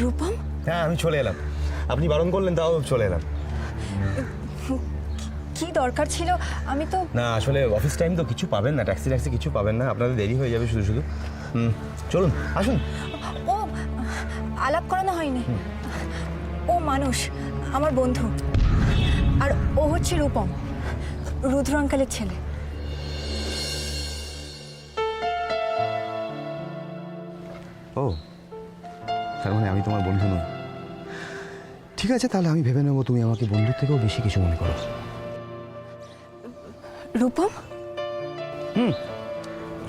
রূপম? হ্যাঁ আমি চলে এলাম, আপনি বারণ করলেন তাও চলে এলাম। কি দরকার ছিল? আমি তো না আসলে অফিস টাইম তো, কিছু পাবেন না, ট্যাক্সি ট্যাক্সি কিছু পাবেন না, আপনাদের দেরি হয়ে যাবে শুধু শুধু। চলুন আসুন। ও আলাপ করানো হয়নি। ও মানুষ, আমার বন্ধু, আর ও হচ্ছে রূপম, রুদ্র আঙ্কেলের ছেলে। ও তার মানে আমি তোমার বন্ধু নই। ঠিক আছে তাহলে আমি ভেবে নেবো তুমি আমাকে বন্ধুর থেকেও বেশি কিছু মনে করো। রূপম?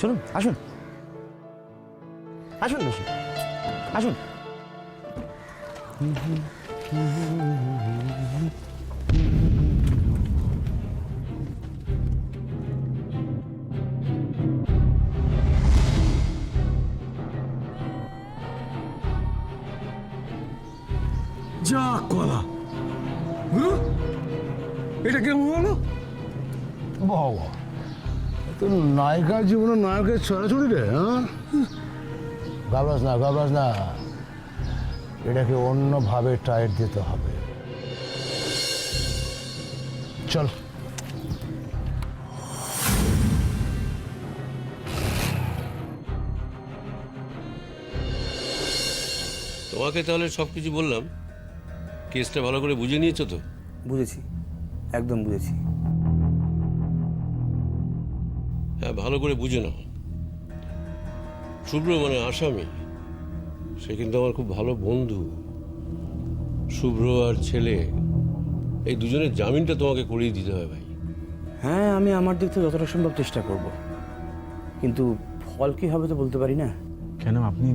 চলুন আসুন আসুন বসুন আসুন। যা কলা, এটা কেমন হলো? বাবা, তোর নায়িকার জীবনে নায়কের ছড়াছড়ি রে। হ্যাঁ, গাবলাস না, এটাকে অন্যভাবে টাইট দিতে হবে। চল। তোমাকে তাহলে সব কিছু বললাম, কেসটা ভালো করে বুঝে নিয়েছো তো? বুঝেছি, একদম বুঝেছি। হ্যাঁ, ভালো করে বুঝে নাও। শুভ্র মানে আসামি, সে কিন্তু আমার খুব ভালো বন্ধু। শুভ্র আর ছেলে, এই দুজনের জামিনটা তোমাকে করিয়ে দিতে হয় ভাই। হ্যাঁ, আমি আমার দিক থেকে যতটা সম্ভব চেষ্টা করব, কিন্তু ফল কি হবে তো বলতে পারি না। কেন আপনি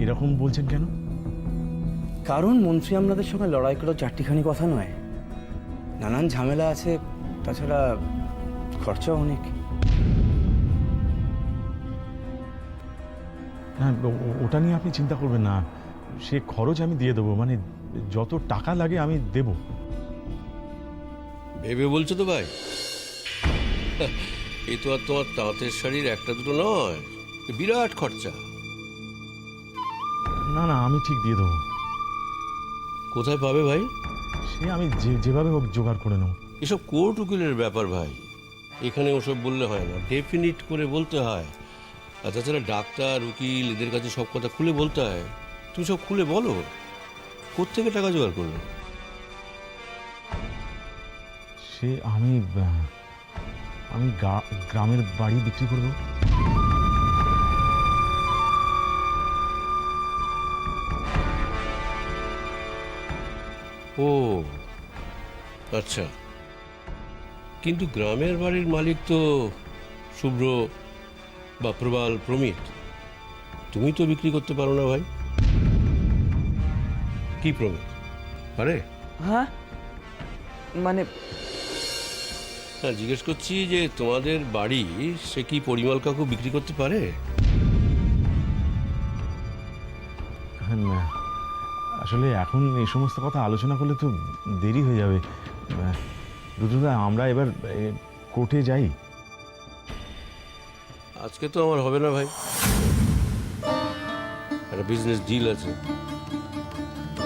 এরকম বলছেন কেন? কারণ মন্ত্রী আমলাদের সঙ্গে লড়াই করা চারটিখানি কথা নয়, নানান ঝামেলা আছে, তাছাড়া খরচা অনেক। না ওটা নিয়ে আপনি চিন্তা করবেন না, সে খরচ আমি দিয়ে দেবো, মানে যত টাকা লাগে আমি দেব। ভেবে বলছো তো ভাই? এই তো আর তোমার তাঁতের শাড়ির একটা দুটো নয়, বিরাট খরচা। না না, আমি ঠিক দিয়ে দেবো। কোথায় পাবে ভাই? সে আমি যেভাবে হোক জোগাড় করে নেব। এসব কোর্ট উকিলের ব্যাপার ভাই, এখানে ওসব বললে হয় না, ডেফিনিট করে বলতে হয়। আর তাছাড়া ডাক্তার উকিল এদের কাছে সব কথা খুলে বলতে হয়। তুমি সব খুলে বলো, কোত্থেকে টাকা জোগাড় করবে? সে আমি গ্রামের বাড়ি বিক্রি করব। ও আচ্ছা, কিন্তু গ্রামের বাড়ির মালিক তো শুভ্র বা প্রবাল প্রমিত, তুমি তো বিক্রি করতে পারো না ভাই। কি প্রমিত পারে? হ্যাঁ, মানে হ্যাঁ, জিজ্ঞেস করছি যে তোমাদের বাড়ি সে কি পরিমল কাকু বিক্রি করতে পারে? হ্যাঁ, আসলে এখন এই সমস্ত কথা আলোচনা করলে তো দেরি হয়ে যাবে। রুদ্রদা, আমরা এবার কোর্টে যাই। আজকে তো আমার হবে না ভাই, একটা বিজনেস ডিল আছে,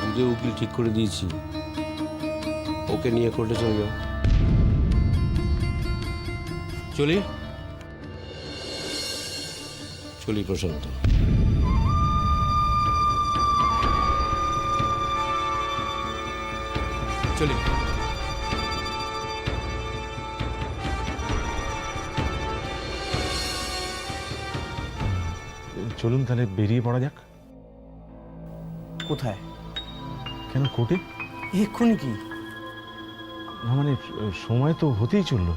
দুধে উকিল ঠিক করে দিয়েছি, ওকে নিয়ে কোর্টে চলে যাও। চলি প্রশান্ত। চলি। চলুন তাহলে বেরিয়ে পড়া যাক। কোথায়? কেন কোর্টে? এক্ষুনি কি? না মানে সময় তো হতেই চললো।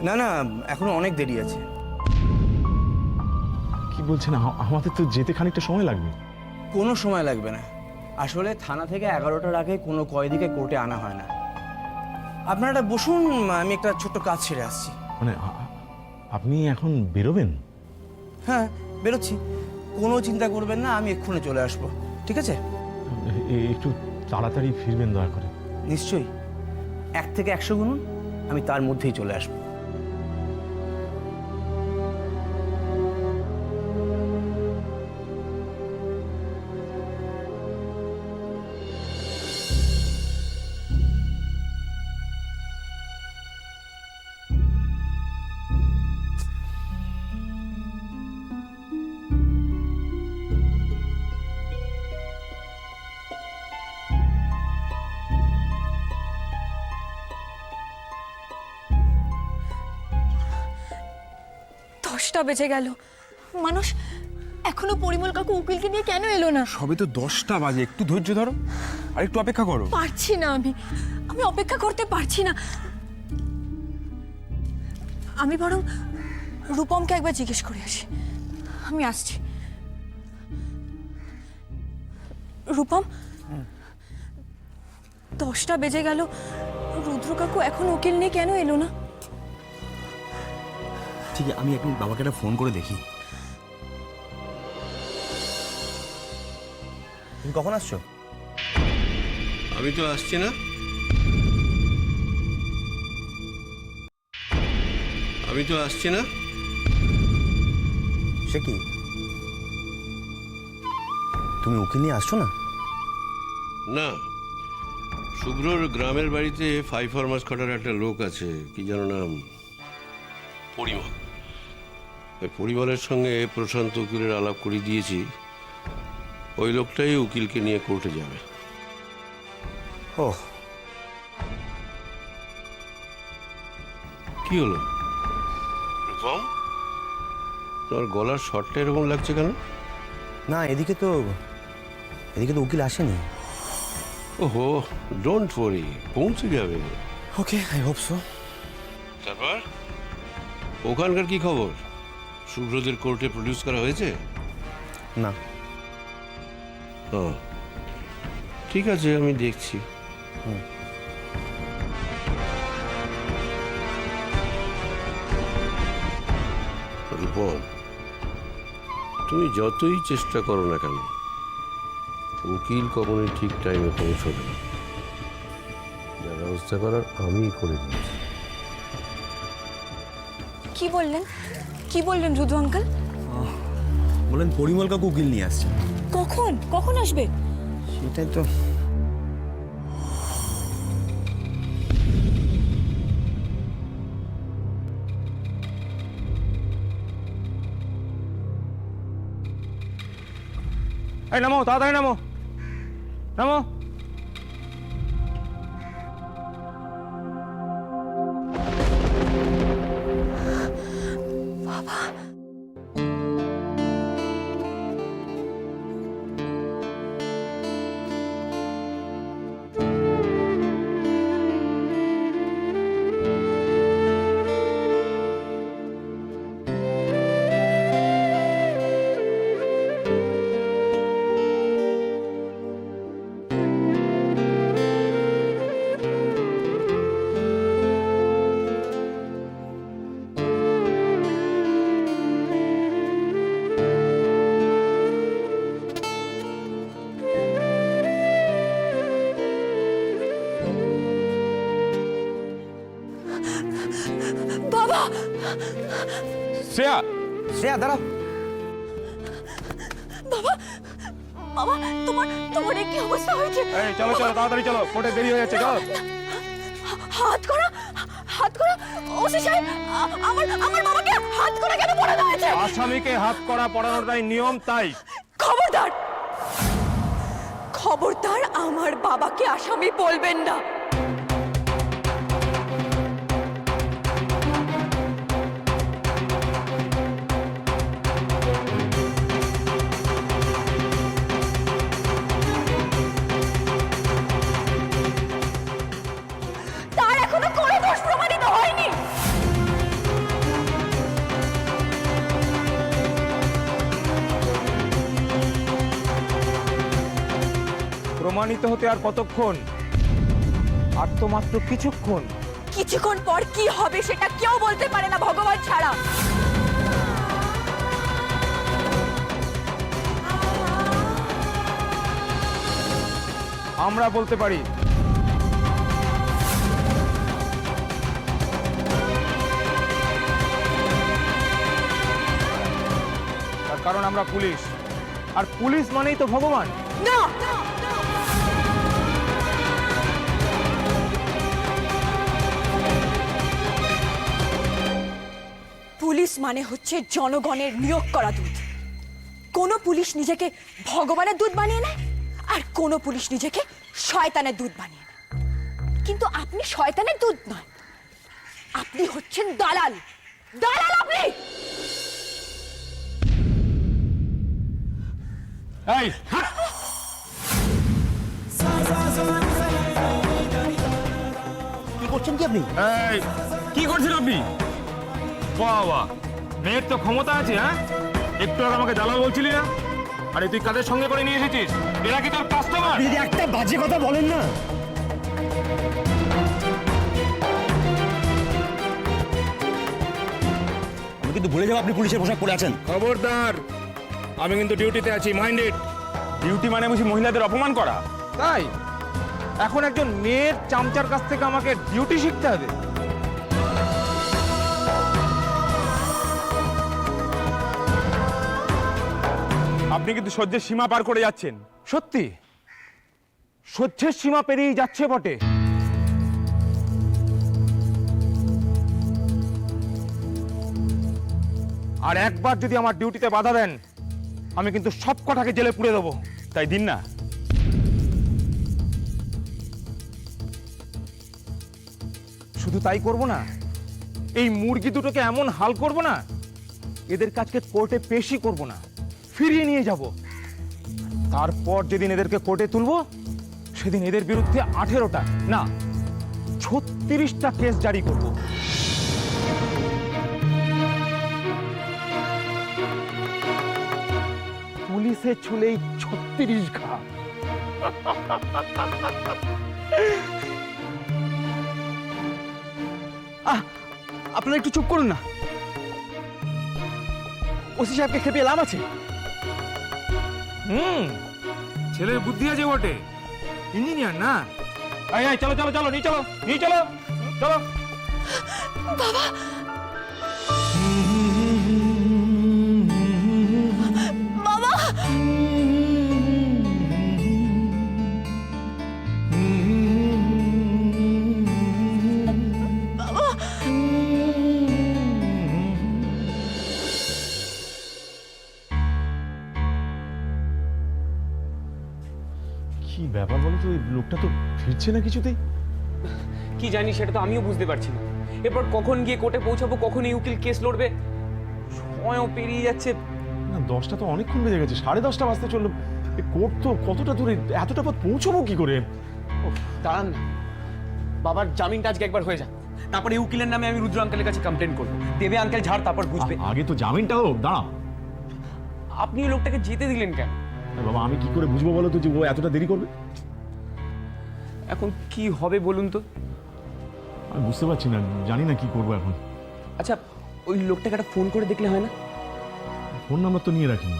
না না, এখনো অনেক দেরি আছে। কি বলছেন? আমাদের তো যেতে খানিকটা সময় লাগবে। কোনো সময় লাগবে না, আসলে থানা থেকে 11টার আগে কোনো কয়েদিকে কোর্টে আনা হয় না। আপনারা বসুন, আমি একটা ছোট্ট কাজ ছেড়ে আসছি। মানে আপনি এখন বেরোবেন? হ্যাঁ, বেরোচ্ছি, কোনো চিন্তা করবেন না, আমি এক্ষুনি চলে আসবো, ঠিক আছে? একটু তাড়াতাড়ি ফিরবেন দয়া করে। নিশ্চয়ই, 1 থেকে 100 গুনুন, আমি তার মধ্যেই চলে আসবো। 10টা বেজে গেল। মানুষ এখনো পরিমল কাকু উকিলকে নিয়ে কেন এলো না? সবে তো 10টা বাজে, একটু ধৈর্য ধরো আর একটু অপেক্ষা করো। পারছি না আমি অপেক্ষা করতে পারছি না। আমি বরং রূপমকে একবার জিজ্ঞেস করে আসি। আমি আসছি। রূপম, 10টা বেজে গেল, রুদ্র কাকু এখন উকিল নিয়ে কেন এলো না? ঠিক আছে, আমি একদিন বাবাকে একটা ফোন করে দেখি। তুমি কখন আসছো? আমি তো আসছি না। আমি তো আসছি না। সে কি, তুমি উকিল নিয়ে আসছো না? না, শুভ্রর গ্রামের বাড়িতে 5 ফরমাস খাটার একটা লোক আছে, কি যেন নাম, পরিমল। ওই পরিমলের সঙ্গে প্রশান্ত উকিলের আলাপ করে দিয়েছি। ওই লোকটাই উকিলকে নিয়ে কোর্টে যাবে। ও, কি হলো রূপম, তোমার গলার শটটা এরকম লাগছে কেন? না, এদিকে তো উকিল আসেনি। ওহো, ডোন্ট ওয়ারি, পৌঁছে যাবে। ওকে, আই হোপ সো। তারপর ওখানকার কি খবর? শুভ্রদের কোর্টে প্রডিউস করা হয়েছে? না। হ্যাঁ, ঠিক আছে, আমি দেখছি। রূপম, তুমি যতই চেষ্টা করো না কেন, উকিল কখনোই ঠিক টাইমে পৌঁছবে না। যা ব্যবস্থা করার আমি করে দিচ্ছি। কি বললেন রুদ্র আঙ্কেল? বলেন পরিমল কাকু উকিল নিয়ে আসছে। কখন আসবে? সেটাই তো। এই নামো, তাড়াতাড়ি নামো। বাবা, শ্রেয়া দাঁড়াও। বাবা, তোমার কি অবস্থা হয়েছে? এই চলো তাড়াতাড়ি চলো, কোর্টে দেরি হয়ে যাচ্ছে, চলো। হাত করা ওসি সাহেব, আমার বাবাকে হাত করা কেন পড়ানো হয়েছে? আসামিকে হাত করা পড়ানোটাই নিয়ম, তাই। খবরদার আমার বাবাকে আসামি বলবেন না। তার এখনো কোনো দোষ প্রমাণিত হয়নি। প্রমাণিত হতে আর কতক্ষণ? আর তো মাত্র কিছুক্ষণ। কিছুক্ষণ পর কি হবে সেটা কেউ বলতে পারে না ভগবান ছাড়া। আমরা বলতে পারি। তার কারণ আমরা পুলিশ, আর পুলিশ মানেই তো ভগবান। না, পুলিশ মানে হচ্ছে জনগণের নিয়োগ করা দূত। কোন পুলিশ নিজেকে ভগবানের দূত বানিয়ে নেয়, আর কোন পুলিশ নিজেকে শয়তানের দূত বানিয়ে নেয়। কিন্তু আপনি শয়তানের দূত নয়, আপনি হচ্ছেন দালাল। আপনি এই হাট! কি করছেন কি আপনি? এই কি করছেন আপনি? বাবা, মেয়ের তো ক্ষমতা আছে, হ্যাঁ? একটু আগে আমাকে দালাল বলছিলি না? আরে তুই কাদের সঙ্গে করে নিয়ে এসেছিস? এরা কি তোর কাস্টমার? যদি একটা বাজে কথা বলেন না। আমি কিন্তু ভুলে যাবো আপনি পুলিশের পোশাক পরে আছেন। খবরদার, আমি কিন্তু ডিউটিতে আছি, মাইন্ডেড। ডিউটি মানে বুঝি মহিলাদের অপমান করা? তাই এখন একজন মেয়ের চামচার কাছ থেকে আমাকে ডিউটি শিখতে হবে? আপনি কিন্তু সহ্যের সীমা পার করে যাচ্ছেন। সত্যি সহ্যের সীমা পেরিয়ে যাচ্ছে বটে। আর একবার যদি আমার ডিউটিতে বাধা দেন, আমি কিন্তু সব কটাকে জেলে পুরে দেবো। তাই দিন না। শুধু তাই করব না, এই মুরগি দুটোকে এমন হাল করব না, এদের কাছকে কোর্টে পেশই করব না, ফিরিয়ে নিয়ে যাব। তারপর যেদিন এদেরকে কোর্টে তুলবো, সেদিন এদের বিরুদ্ধে 18টা না 36টা কেস জারি করব। পুলিশে ছুলেই 36 ঘা। আপনারা একটু চুপ করুন না। ওসি সাহেবকে খেপিয়ে লাভ আছে? ছেলের বুদ্ধি আছে বটে, ইঞ্জিনিয়ার না? এই এই চলো চলো চলো, নিয়ে চলো নিয়ে চলো চলো। কি ব্যাপার বলো তো, এই লোকটা তো ফিরছে না কিছুতেই। কি জানি সেটা তো আমিও বুঝতে পারছি না। এরপর কখন গিয়ে কোর্টে পৌঁছাবো, কখন এই উকিল কেস লড়বে, সময়ও পেরিয়ে যাচ্ছে। না 10টা তো অনেকক্ষণ বেজে গেছে, 10:30 বাজতে চললো। কোর্ট তো কতটা দূরে, এতটা পথ পৌঁছবো কি করে? ওহ, দাঁড়ান না, বাবার জামিনটা আজকে একবার হয়ে যাক, তারপরে এই উকিলের নামে আমি রুদ্র আঙ্কেলের কাছে কমপ্লেন করবো। দেবে আঙ্কেল ঝাড়, তারপর বুঝবে। আগে তো জামিনটা হোক, দাঁড়াও। আপনি এই লোকটাকে যেতে দিলেন কেন? বাবা আমি কি করে বুঝবো বলো তো যে ও এতটা দেরি করবে? এখন কি হবে বলুন তো? আমি বুঝতে পারছি না, জানি না কি করবো এখন। আচ্ছা, ওই লোকটাকে একটা ফোন করে দেখলে হয় না? ফোন নাম্বার তো নিয়ে রাখিনি।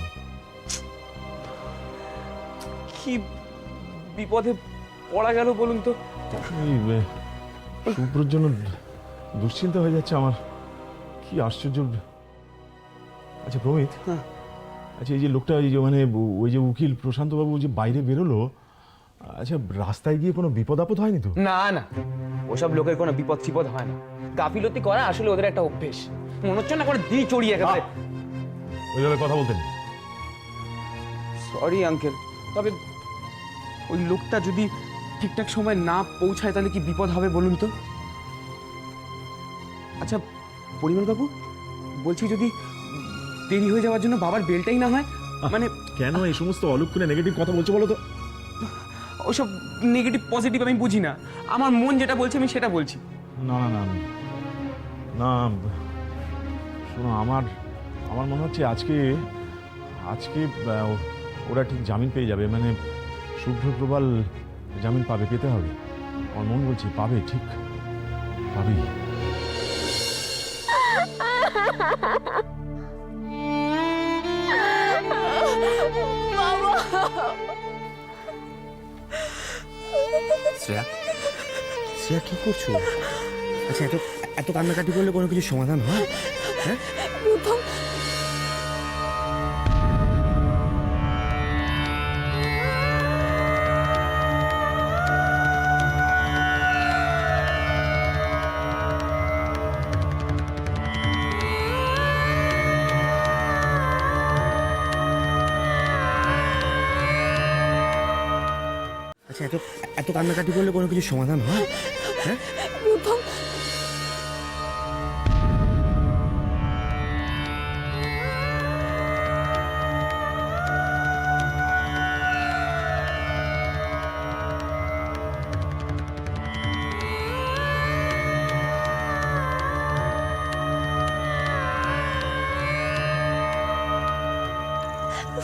কি বিপদে পড়া গেল বলুন তো। এই শুভ্রর জন্য দুশ্চিন্তা হয়ে যাচ্ছে আমার, কি আশ্চর্য। আচ্ছা প্রমিত, হ্যাঁ। আচ্ছা এই যে লোকটা, এই যে মানে ওই যে উকিল প্রশান্ত বাবু যে বাইরে বেরোলো, আচ্ছা রাস্তায় গিয়ে কোনো বিপদ আপদ হয়নি তো? না না, ওসব লোকের কোনো বিপদ সিপদ হয় না। গাফিলতি করা আসলে ওদের একটা অভ্যেস। মনে হচ্ছে না করে দিই চড়িয়ে একেবারে। ওইভাবে কথা বলতেন। সরি আঙ্কেল, তবে ওই লোকটা যদি ঠিকঠাক সময় না পৌঁছায় তাহলে কি বিপদ হবে বলুন তো? আচ্ছা পরিমল বাবু, বলছি যদি দেরি হয়ে যাওয়ার জন্য বাবার বেলটাই না হয়, মানে কেন এই সমস্ত অলক্ষণে নেগেটিভ কথা বলছো বলো তো? ওসব নেগেটিভ পজিটিভ আমি বুঝি না, আমার মন যেটা বলছে আমি সেটা বলছি। না না না না, শোনো, আমার আমার মনে হচ্ছে আজকে আজকে ওরা ঠিক জামিন পেয়ে যাবে, মানে শুভ্র প্রবাল জামিন পাবে, পেতে হবে। আমার মন বলছে পাবে, ঠিক পাবেই। শ্রেয়া, শ্রেয়া কি করছো? আচ্ছা এত এত কান্নাকাটি করলে কোনো কিছু সমাধান হয়? হ্যাঁ আচ্ছা এত এত কান্নাকাটি করলে কোনো কিছু সমাধান হয়? হ্যাঁ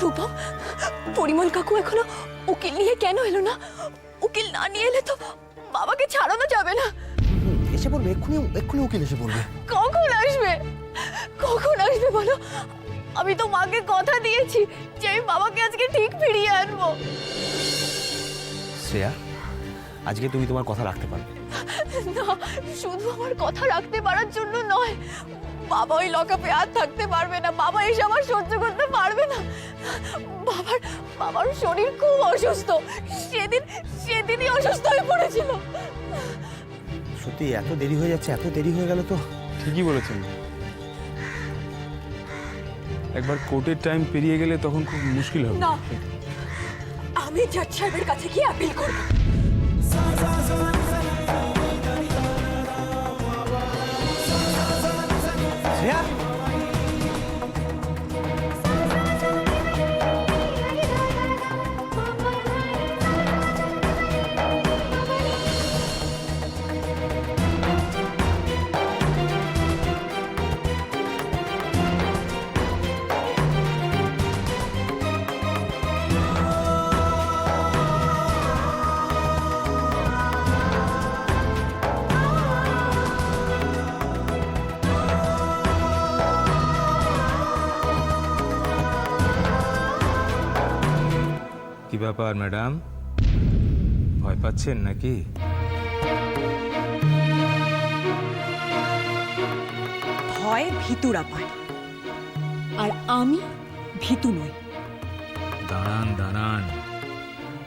রূপম, পরিমল কাকু এখনো উকিল নিয়ে কেন এলো না? উকিল না নিয়ে এলে তো বাবাকে ছাড়ানো যাবে না। এসে বলবে, এক্ষুনি উকিল এসে বলবে। কখন আসবে? কখন আসবে বলো? আমি তো মাকে কথা দিয়েছি যে আমি বাবাকে আজকে ঠিক ফিরিয়ে আনবো। শ্রেয়া, আজকে তুমি তোমার কথা রাখতে পারবে। না, শুধু আমার কথা রাখতে পারার জন্য নয়, বাবা ওই লকআপে আর থাকতে পারবে না। বাবা এসব আর সহ্য করতে পারবে না। বাবার শরীর খুব অসুস্থ। সেদিনই অসুস্থ হয়ে পড়েছিল। সত্যি এত দেরি হয়ে যাচ্ছে, এত দেরি হয়ে গেল তো। ঠিকই বলেছেন। একবার কোর্টের টাইম পেরিয়ে গেলে তখন খুব মুশকিল হবে। না, আমি জাজ সাহেবের কাছে গিয়ে আপিল করব। শ্রেয়া, কি ব্যাপার ম্যাডাম, ভয় পাচ্ছেন নাকি? ভয় ভীতুরা পায়, আর আমি ভীতু নই। দাঁড়ান দাঁড়ান,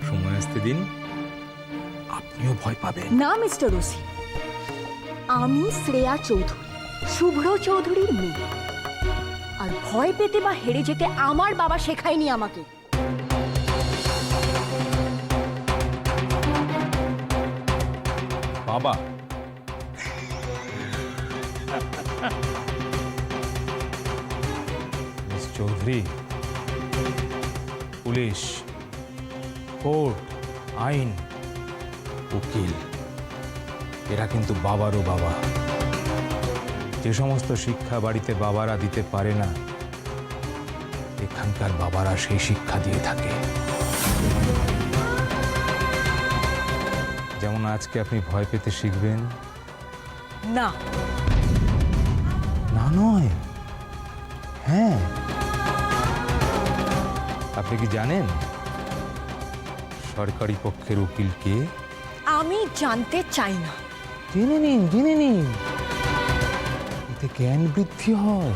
সময় আসতে দিন, আপনিও ভয় পাবেন। না মিস্টার ওসি, আমি শ্রেয়া চৌধুরী, শুভ্র চৌধুরীর মেয়ে। আর ভয় পেতে বা হেরে যেতে আমার বাবা শেখায়নি আমাকে। বাবা, মিস চৌধুরী, পুলিশ, কোর্ট, আইন, উকিল, এরা কিন্তু বাবারও বাবা। যে সমস্ত শিক্ষা বাড়িতে বাবারা দিতে পারে না, এখানকার বাবারা সেই শিক্ষা দিয়ে থাকে। যেমন আজকে আপনি ভয় পেতে শিখবেন। না, না নয়, হ্যাঁ। আপনি কি জানেন সরকারি পক্ষের উকিল কে? আমি জানতে চাই না। জেনে নিন, এতে জ্ঞান বৃদ্ধি হয়।